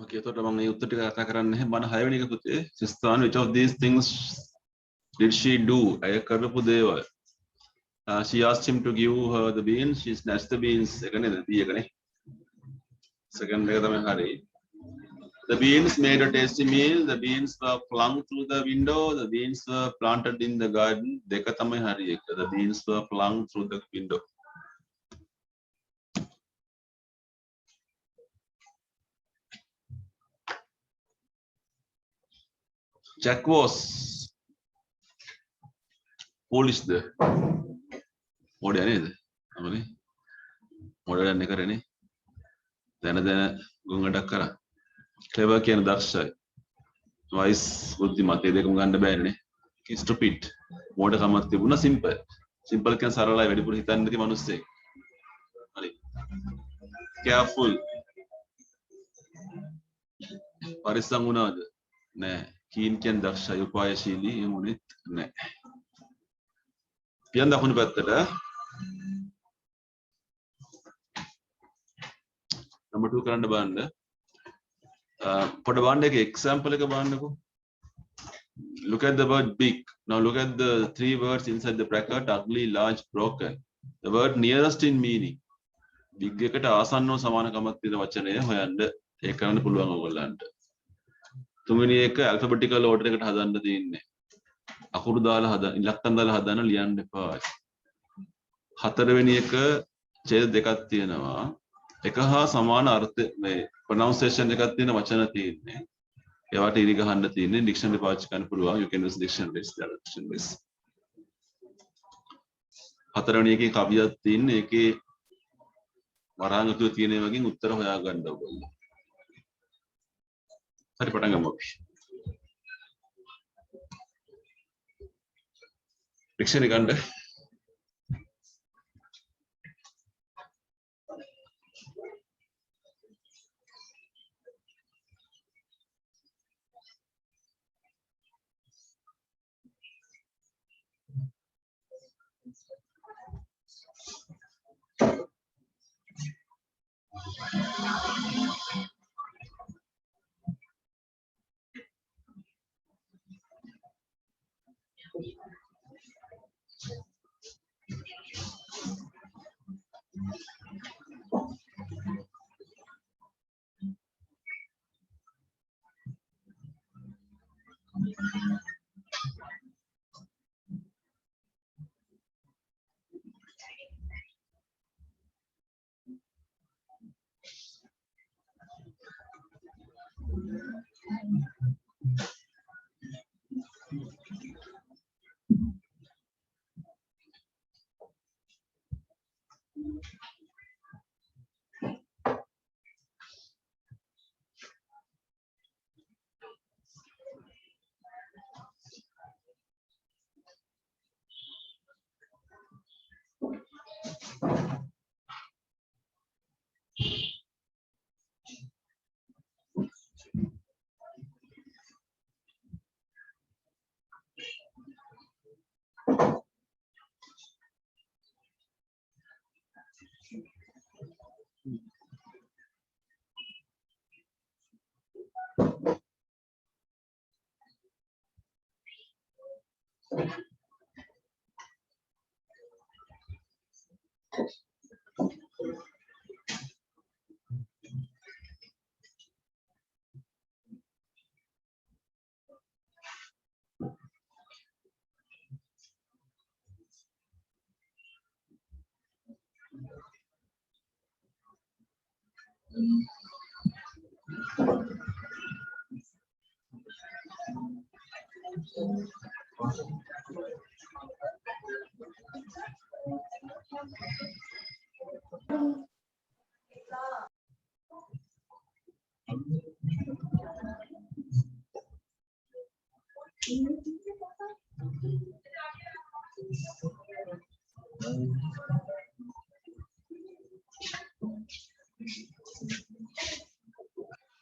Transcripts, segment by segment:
Okay, तो तब मैं उत्तर टिका कथा करने हैं बन हाईवे निका पुते Sistan which of these things did she do अये कर पुदेवा she asked him to give her the beans she snatched the beans एकने दिए कने second लेगा तमें हारे the beans made a tasty meal the beans were flung through the window the beans were planted in the garden देखा तमें हारे the beans were flung through the window Jack was Polish there. What are you? Amani. What are you doing? Then gunga dakara. Clever kian daksha. Wise buddhi mate de gunga anda bayne. Ki stupid. What kamat tibu na simple. Simple kian sarala very pur hitan niti manusse. Amani. Careful. Parisanguna. Ne. Keen kian daksha. Upaya shili. Munit. Ne. Pian dakun battera. Number 2 කරන්න බලන්න. පොඩ බලන්න එක example එක බලන්නකෝ. Look at the word big. Now look at the 3 words inside the bracket ugly, large, broken. The word nearest in meaning. Big එකට ආසන්නව සමානකමක් තියෙන වචනය හොයන්න ඒක කරන්න පුළුවන් ඔයගොල්ලන්ට. තුන්වෙනි එක alphabetical order එකට හදන්න තියෙන්නේ. අකුරු දාලා හදන්න, ඉලක්කම් දාලා හදන්න ලියන්න එපා. හතරවෙනි එක ඡේද දෙකක් තියෙනවා. එක හා සමාන අර්ථ මේ pronunciation එකක් තියෙන වචන තියෙන්නේ. ඒවට ඉරි ගහන්න තියෙන්නේ dictionary පාවිච්චි කරන්න පුළුවන්. You can use dictionaries dictionaries. හතරවෙනි එකේ කවියක් තියෙන්නේ. ඒකේ වරහන් තුල තියෙන වගේ උත්තර හොයාගන්න ඕගොල්ලෝ. හරි පටන් ගමු අපි. dictionary ගන්න.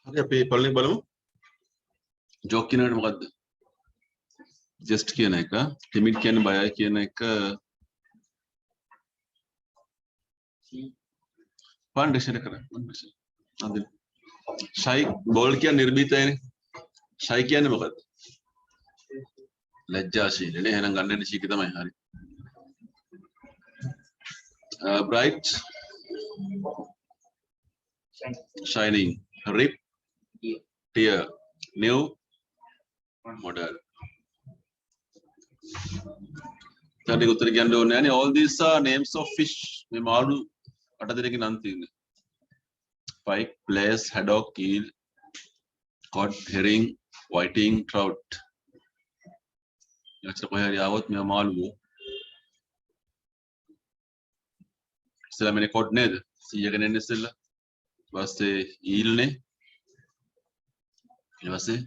Okay, අපි පළවෙනි බලමු. ජෝක් කියන එකට මොකද්ද? just කියන එක, timid කියන්නේ බයයි කියන එක. පාන් ඩික්ෂනරි කරා. අද shy bold क्या निर्भीत है shy क्या नहीं मगर लज्जाशील ने है ना गन्ने ने शी कितना मैं हारी bright shining rip tear new model tadi uttara කියන්න ඕනේ නෑනේ all these are names of fish මේ මාළු අට දෙනෙක්ගේ නම් තියෙන්නේ pike plaice haddock eel cod herring whiting trout යක්ෂ කොහේ හරි ආවොත් මේ මාළුවෝ ඉස්සෙල්ලා මෙනේ cod නේද 100 ගෙන එන්නේ ඉස්සෙල්ලා ඊට පස්සේ eel නේ ඊට පස්සේ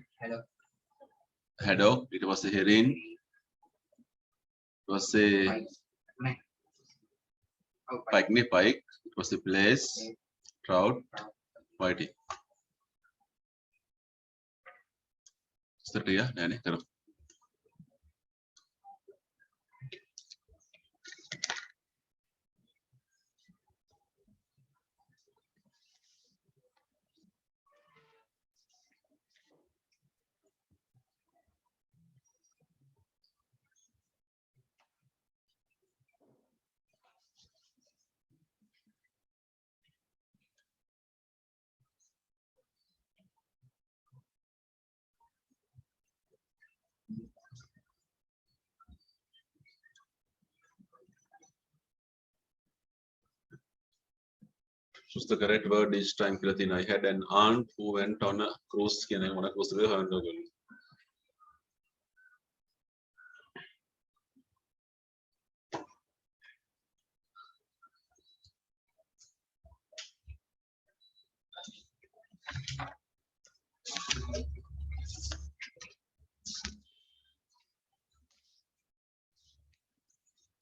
haddock ඊට පස්සේ herring ඊට පස්සේ pike නේ pike ඊට පස්සේ plaice trout whiting setia nෑනේ කරමු Choose the correct word each time කියලා තියෙනවා. I had an aunt who went on a cruise කියන එක මොන cruise එකද හොයන්න ඕගොල්ලෝ.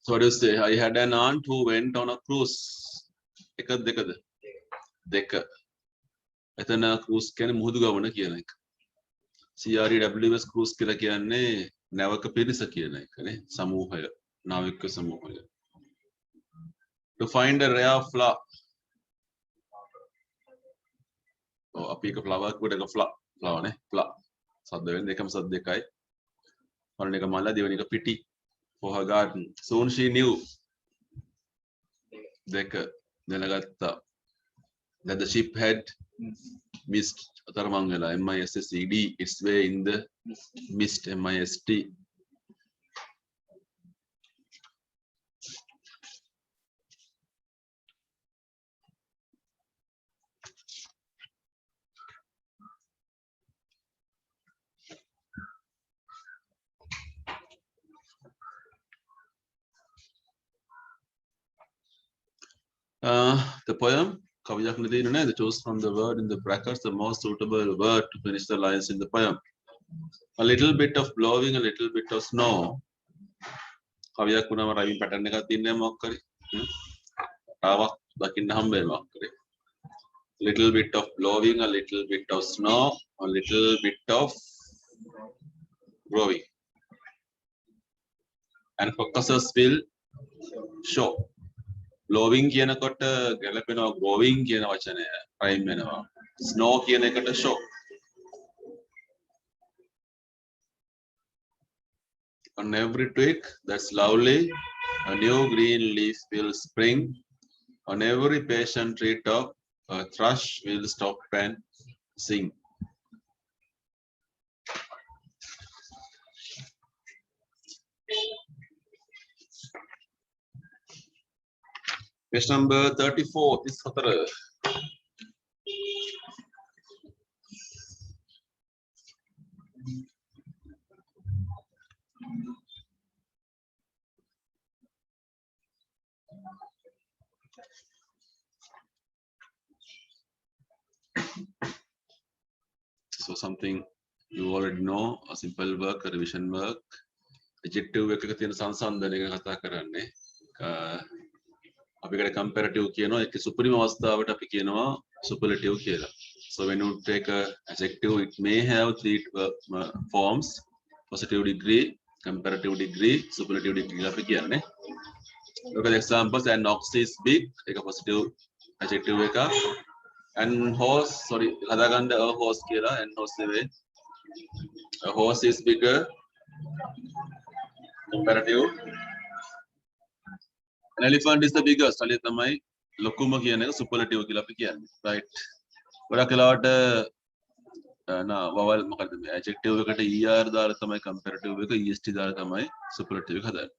So what do you say? I had an aunt who went on a cruise. එකද දෙකද? දෙක. එතන cruise කියන්නේ මුහුදු ගමන කියන එක. CREWS cruise කියලා කියන්නේ නැවක පිරිස කියන එකනේ. සමූහය. නාවික සමූහය. To find a rare flower. Oh, අපි එක flower කට එක flower නේ. flower. සද්ද වෙන්නේ එකම සද්ද එකයි. පළවෙනි එක මල දෙවෙනි එක පිටි. For her garden. Soon she knew. දෙක දැනගත්තා. That the ship had missed Atarmangala, MISSED, its way in the mist, MIST. The poem කවියක් නෙදෙන්නේ නේද choose from the word in the brackets the most suitable word to finish the lines in the poem a little bit of blowing a little bit of snow කවියක් වුණාම rhyming pattern එකක් තියෙන්නේ මොකක් කරේ තාවක් දකින්න හම්බ වෙනවා මොකක් කරේ little bit of blowing a little bit of snow a little bit of growing and focuses will show blowing කියනකොට ගැලපෙනවා growing කියන වචනය rhyme වෙනවා snow කියන එකට show on every twig that's lovely a new green leaf will spring on every patient tree top a thrush will stop and sing Page number 34 this khatara so something you already know a simple work a revision work adjective එකක තියෙන සංසන්දනය ගැන කතා කරන්නේ අපි කට comparative කියනවා ඒක supreme අවස්ථාවට අපි කියනවා superlative කියලා so when you take a adjective it may have three forms positive degree comparative degree superlative degree අපි කියන්නේ look at examples an ox is big ඒක positive adjective එක And horse, sorry, hadaganda a horse kira and horse way. A horse is bigger comparative. An elephant is the biggest. Ali tamai lokuma kiyane ka superlative kila api kiyane. Right. Godak lot na vowel මොකද මේ adjective එකට er දාලා තමයි comparative එක est දාලා තමයි superlative එක හදන්නේ.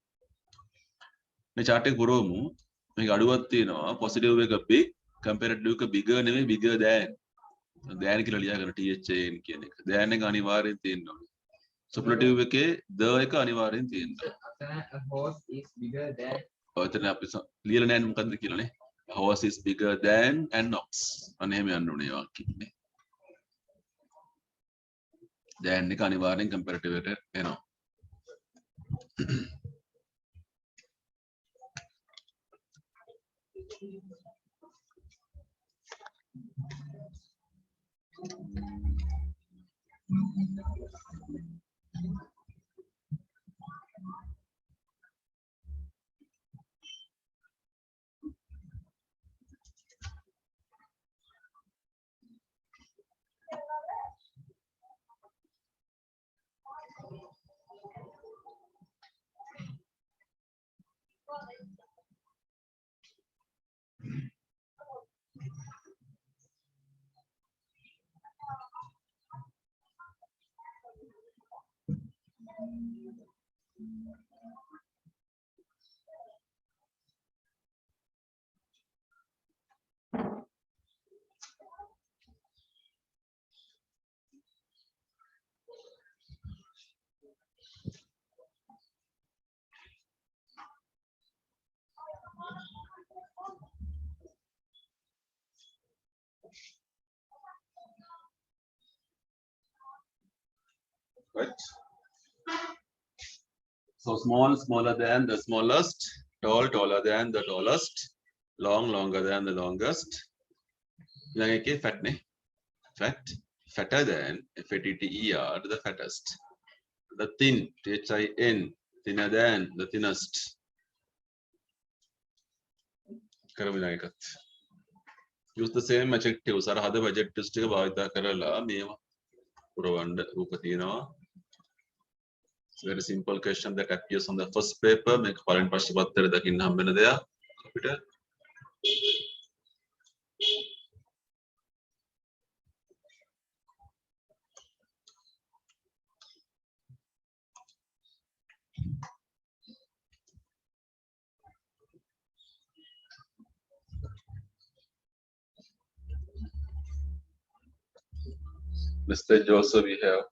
මේ chart එක පුරවමු. මේක අඩුවක් තියෙනවා. positive එක big, comparative එක bigger නෙමෙයි bigger than. than කියලා ලියාගෙන than කියන එක. than එක අනිවාර්යෙන් තියෙන්න ඕනේ. superlative එකේ the එක අනිවාර්යෙන් තියෙන්න ඕනේ. A horse is bigger than. ඔය එතන අපි ලියලා නැහැ මොකද්ද කියලානේ. A horse is bigger than an ox. අනේ එහෙම යන්න ඕනේ වාක්‍යෙන්නේ. than එක අනිවාර්යෙන් comparative එකට එනවා. Right. So small, smaller than the smallest, tall, taller than the tallest, long, longer than the longest. Like a fat, ne? Fat, fatter than, F-A-T-T-E-R, the fattest. The thin, T-H-I-N, thinner than, the thinnest. Use the same adjectives. Are other adjectives to Vavita Karala, Meva, Puravanda, Upatina. It's a very simple question that appears on the first paper. Make foreign Pashapatter the Kinhambana there. Capital. Mr. Joseph, we have.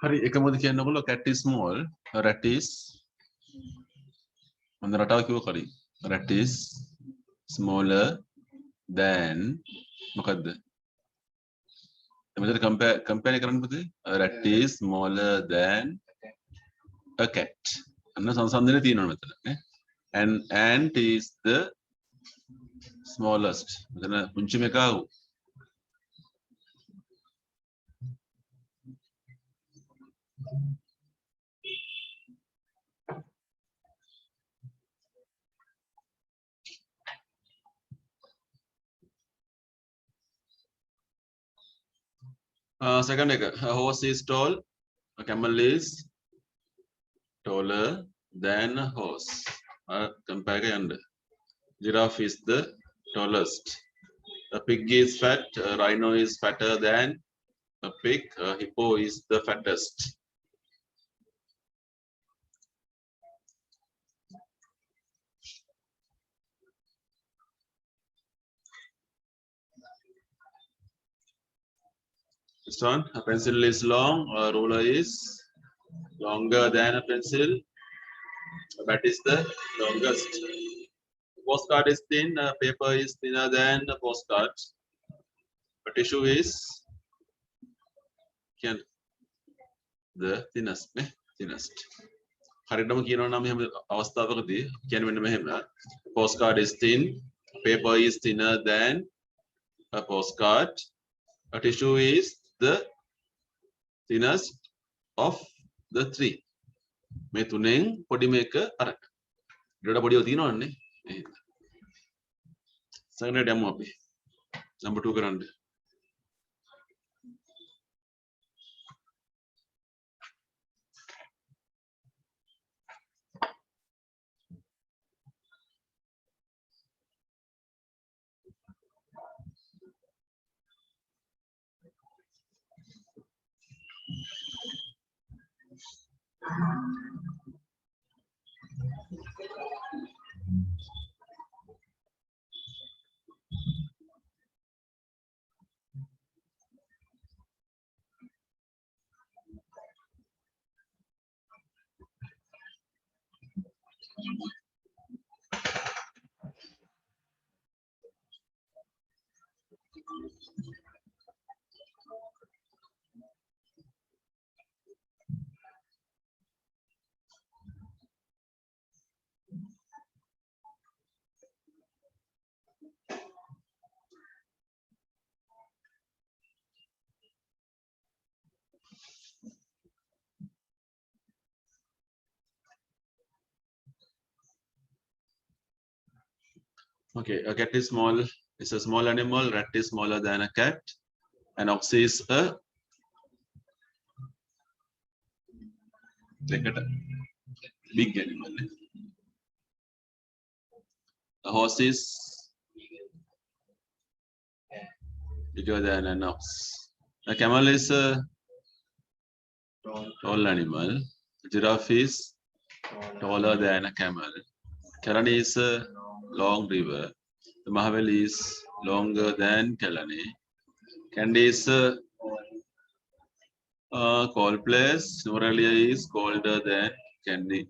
Hari එකමද කියන්නකොල්ල cat is small, rat is මොන රටාව කිව්ව කලින් rat is smaller than මොකද්ද මෙතන compare කරන්න පුතේ rat is smaller than a cat අන්න සංසන්දනය තියෙනවා මෙතන නේ and ant is the smallest මෙතන පුංචිම එකා Second, a horse is tall, a camel is taller than a horse. Compare and giraffe is the tallest. A pig is fat, a rhino is fatter than a pig, a hippo is the fattest. This one, a pencil is long, a ruler is longer than a pencil, a bat is the longest. A postcard is thin, a paper is thinner than a postcard. A tissue is the thinnest. thinnest. හරියටම කියනවා නම් මෙහෙම අවස්ථාවකදී කියන්නේ මෙන්න මෙහෙම. Postcard is thin, paper is thinner than a postcard. A tissue is the thinnest of the three. මේ තුනෙන් පොඩිම එක අරක. ඊට පොඩිව තියෙනවන්නේ. සංග්‍රහයට යමු අපි. number 2 කරන්න. Okay, a cat is small. It's a small animal. Rat is smaller than a cat. An ox is a big animal. A horse is bigger than an ox. A camel is a tall animal. A giraffe is taller than a camel. Kalani is a long river. The Mahaveli is longer than Kalani. Kandy is a cold place. Noralia is colder than Kandy.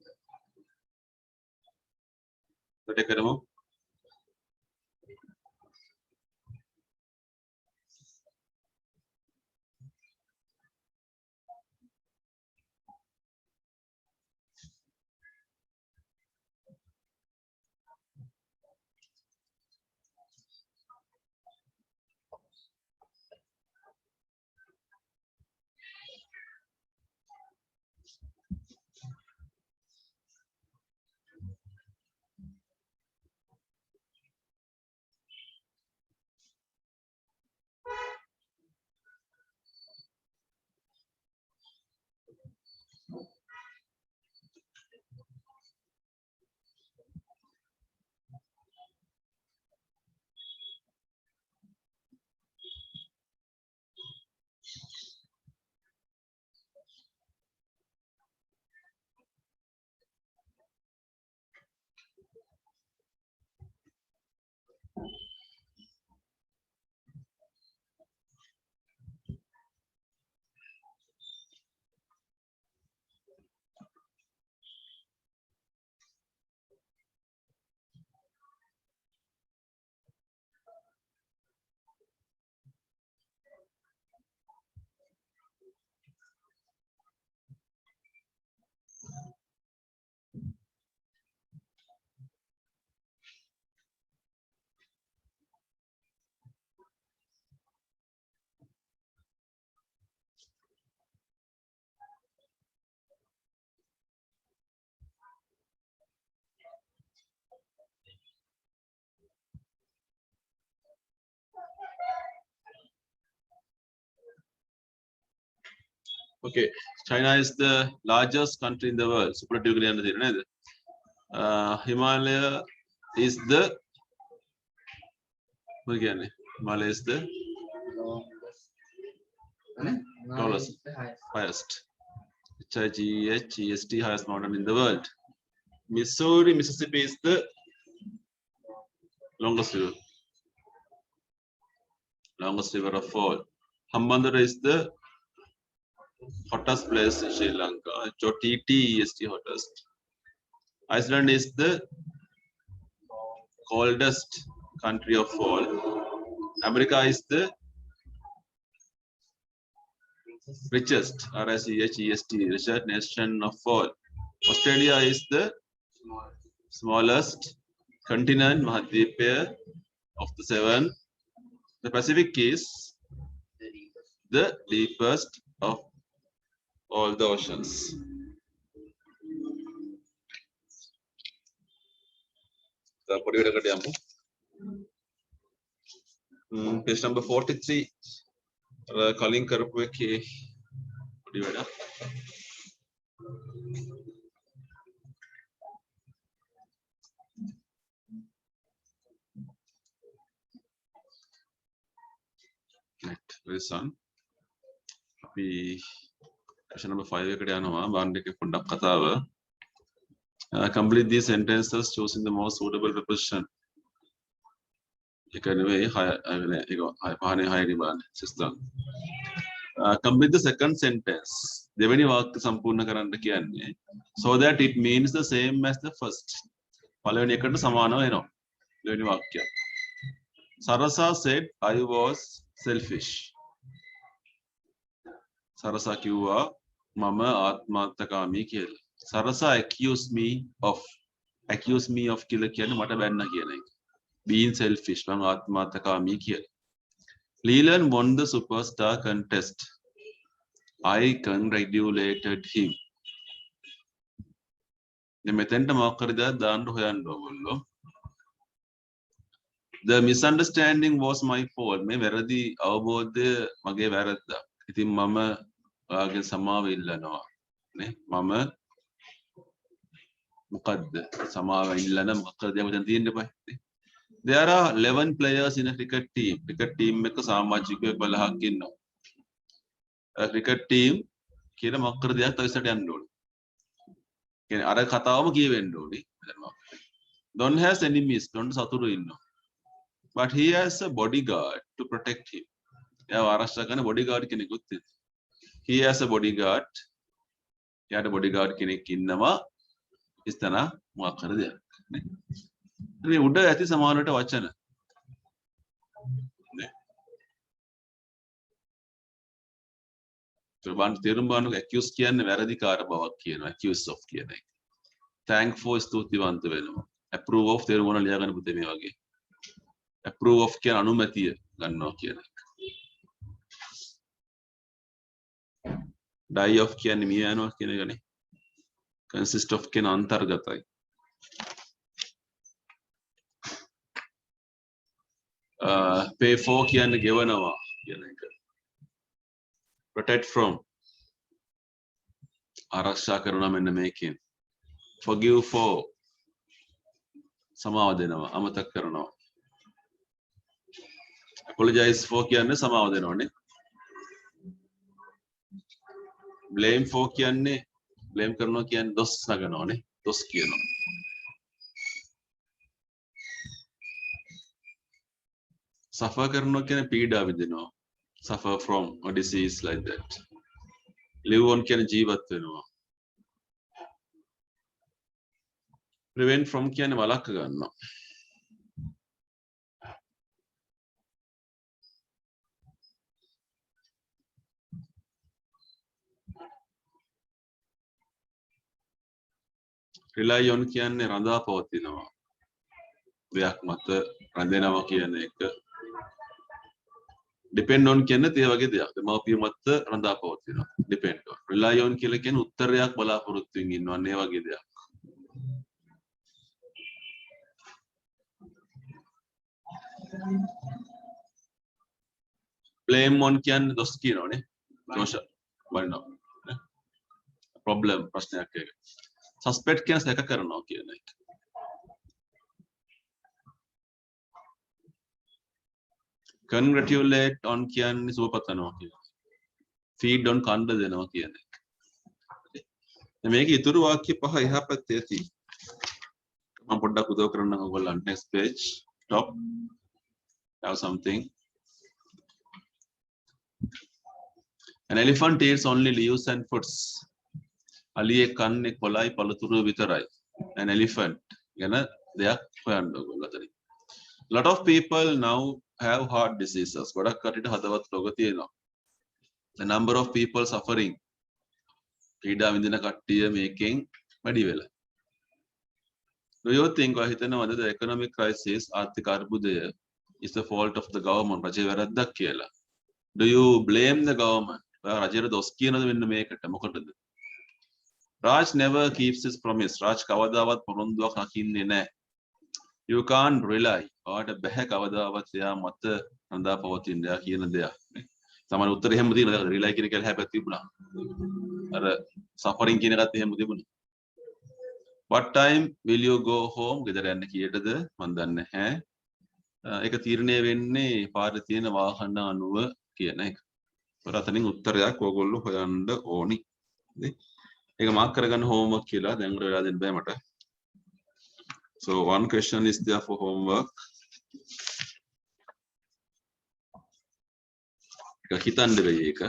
Okay, China is the largest country in the world. Superlative කියන්න තියෙන්නේ නේද? Himalaya is the what කියන්නේ? Himalaya is the tallest, highest. HIGHEST, highest mountain in the world. Missouri, Mississippi is the longest river of all. Hambantota is the hottest place in Sri Lanka. HOTTEST, hottest. Iceland is the coldest country of all. America is the richest, RICHEST, richest nation of all. Australia is the smallest continent, Mahadvipaya, of the seven. The Pacific is the deepest of all the oceans. Page number 43. Calling කරපු එකේ පොඩි වැඩක්. Right, very soon. අපි question number 5 එකට යනවා. බාන්න එකේ පොඩ්ඩක් කතාව. Complete these sentences choosing the most suitable preposition. ඒක නෙවෙයි 6 system. Complete the second sentence. දෙවෙනි වාක්‍ය සම්පූර්ණ කරන්න කියන්නේ so that it means the same as the first. පළවෙනි එකට සමානව එනවා. දෙවෙනි වාක්‍යය. Sarasa said I was selfish. Sarasa කිව්වා මම ආත්මාර්ථකාමී කියලා. Sarasa accused me of කියලා කියන්නේ මට බැන්න කියන එක. Being selfish, මම ආත්මාර්ථකාමී කියලා. Leland won the superstar contest. I congratulated him. මෙතෙන්ට මොකක් හරි දෙයක් දාන්න හොයන්න ඕගොල්ලෝ. The misunderstanding was my fault. මේ වැරදි අවබෝධය මගේ වැරද්දක්. ඉතින් මම ඔයාගේ සමාව ඉල්ලනවා. නේ? මම මොකද්ද? සමාව ඉල්ලන මොකක්ද දෙයක් තියෙන්න බෑ. There are 11 players in a cricket team. Cricket team එක සමාජිකයෙක් 12ක් ඉන්නවා. cricket team කියන මොකක්ද දෙයක් තව ඉස්සරට යන්න ඕනේ. කියන්නේ අර කතාවම කියවෙන්න ඕනේ. Don't has enemies. Don't සතුරු ඉන්නවා. But he has a bodyguard to protect him. එයාව ආරක්ෂා කරන bodyguard කෙනෙකුත් ඉන්නවා. He has a bodyguard. එයාට bodyguard කෙනෙක් ඉන්නවා. ඉස්තන මොකක් හරි දෙයක්. නේ? මේ උඩ ඇති සමානවට වචන. නේ? බාන්න තේරුම් බාන්නක accuse කියන්නේ වැරදිකාර බවක් කියනවා. accuse of කියන එක. thank for ස්තුතිවන්ත වෙනවා. approve of තේරුම් ගන්න ලියා ගන්න පුතේ මේ වගේ. approve of කියන අනුමැතිය ගන්නවා කියන එක. die of කියන්නේ මිය යනවා කියන එකනේ. consist of කියන අන්තර්ගතයි. pay for කියන්නේ ගෙවනවා කියන එක. protect from ආරක්ෂා කරනවා මෙන්න මේකෙන්. forgive for සමාව දෙනවා අමතක කරනවා. apologize for කියන්නේ සමාව දෙනවනේ. blame for කියන්නේ blame කරනවා කියන්නේ දොස් නගනවානේ. දොස් කියනවා. suffer කරනවා කියන්නේ පීඩා විඳිනවා. suffer from a disease like that. live on කියන්නේ ජීවත් වෙනවා. prevent from කියන්නේ වළක්ව ගන්නවා. rely on කියන්නේ රඳා පවතිනවා. දෙයක් මත රැඳෙනවා කියන එක. depend on කියන්නේ ඒ වගේ දෙයක්. දෙමාපිය මත රඳා පවතිනවා. depend on. rely on කියලා කියන්නේ උත්තරයක් බලාපොරොත්තු වෙමින් ඉන්නවා. ඒ වගේ දෙයක්. blame on කියන්නේ දොස් කියනෝනේ. දෝෂ බලනවා. problem ප්‍රශ්නයක් එක. suspect කියන සැක කරනවා කියන එක. congratulate on කියන්නේ සුව පතනවා කියන එක. feed on කණ්ඩ දෙනවා කියන එක. මේක ඉතුරු වාක්‍ය පහ එහා පැත්තේ තියෙනවා. මම පොඩ්ඩක් උදව් කරන්නම් ඔයගොල්ලන්ට. next page top have something. An elephant eats only leaves and fruits. අලියෙක් කන්නේ කොළයි පළතුරු විතරයි. An elephant ගැන දෙයක් හොයන්න ඕගොල්ලෝ අතරින්. Lot of people now have heart diseases. ගොඩක් කටට හදවත් රෝග තියෙනවා. The number of people suffering. පීඩා විඳින කට්ටිය මේකෙන් වැඩි වෙලා. Do you think ඔය හිතනවද the economic crisis ආර්ථික අර්බුදය is the fault of the government? රජේ වැරද්දක් කියලා. Do you blame the government? රජයට දොස් කියනද මෙන්න මේකට මොකටද? Raj never keeps his promise. Raj කවදාවත් පොරොන්දුවක් රකින්නේ නැහැ. You can't rely. ඔයාට බෑ කවදාවත් එයා මත හඳා පවතින්න එයා කියන දෙයක්. සමහර උත්තර එහෙම තියෙනවා. rely කියන එක හැබැයි තිබුණා. අර suffering කියන එකත් එහෙම තිබුණා. What time will you go home? ගෙදර යන්න කීයටද? මන් දන්නේ නැහැ. ඒක තීරණය වෙන්නේ පාරේ තියෙන වාහන අනුව කියන එක. ඒතර අතනින් උත්තරයක් ඕගොල්ලෝ හොයන්න ඕනි. ඒක මාක් කරගන්න homework කියලා දැන් උඩ වෙලා දෙන්න බෑ මට. So one question is there for homework. ඒක හිතන්න වෙයි ඒක.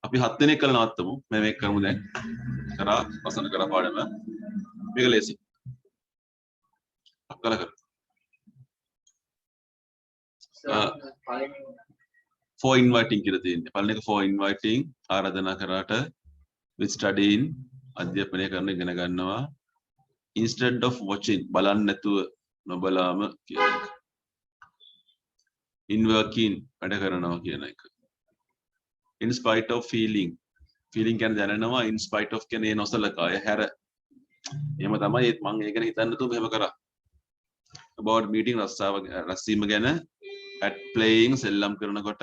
අපි 7 දිනක් කරලා නවත්තමු. මම මේක කරමු දැන්. කරා වසන කරා පාඩම. මේක ලේසි. අක්කල කර. For inviting කියලා තියෙන්නේ. පළවෙනි එක for inviting ආරාධනා කරාට with studying අධ්‍යාපනය කරන ඉගෙන ගන්නවා. Instead of watching බලන්න නැතුව නොබලාම කියන එක. In working වැඩ කරනවා කියන එක. In spite of feeling කියන්නේ දැනනවා. In spite of කියන්නේ නොසලකා හැර. එහෙම තමයි ඒත් මම ඒක ගැන හිතන්න තු මෙහෙම කරා. About meeting රස්සීම ගැන at playing සෙල්ලම් කරනකොට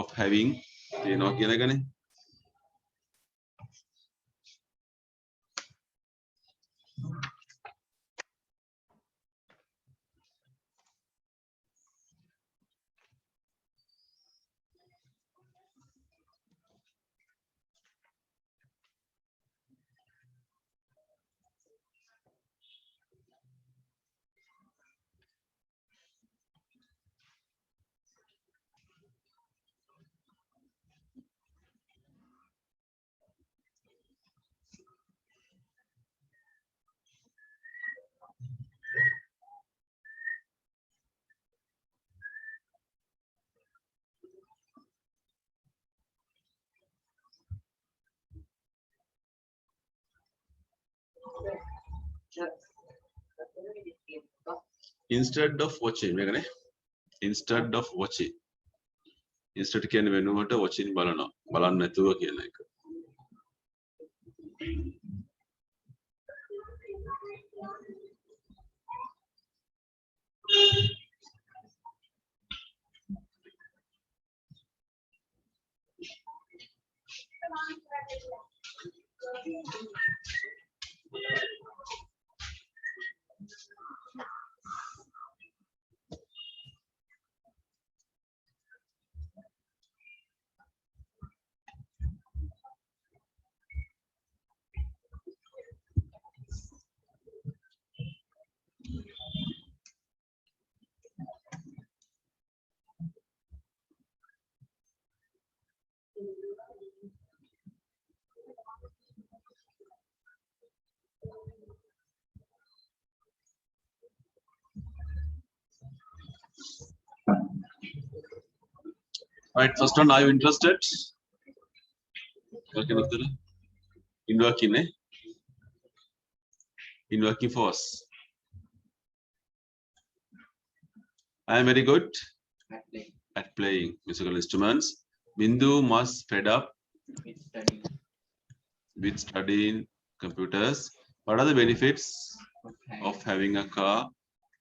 of having තියෙනවා කියන එකනේ. Instead of watching මේකනේ. Instead of watching. Instead කියන්නේ වෙනුවට watching බලනවා. බලන්න නැතුව කියන එක. Right, first one, are you interested? In working, eh? In working force. I am very good at playing musical instruments. Bindu must fed up with studying computers. What are the benefits of having a car?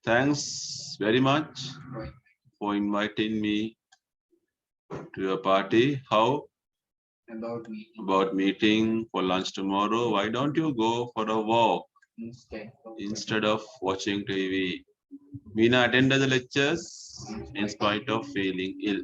Thanks very much for inviting me To your party. How? about me About meeting for lunch tomorrow. Why don't you go for a walk instead instead of watching TV? Meena attended the lectures in spite of feeling ill.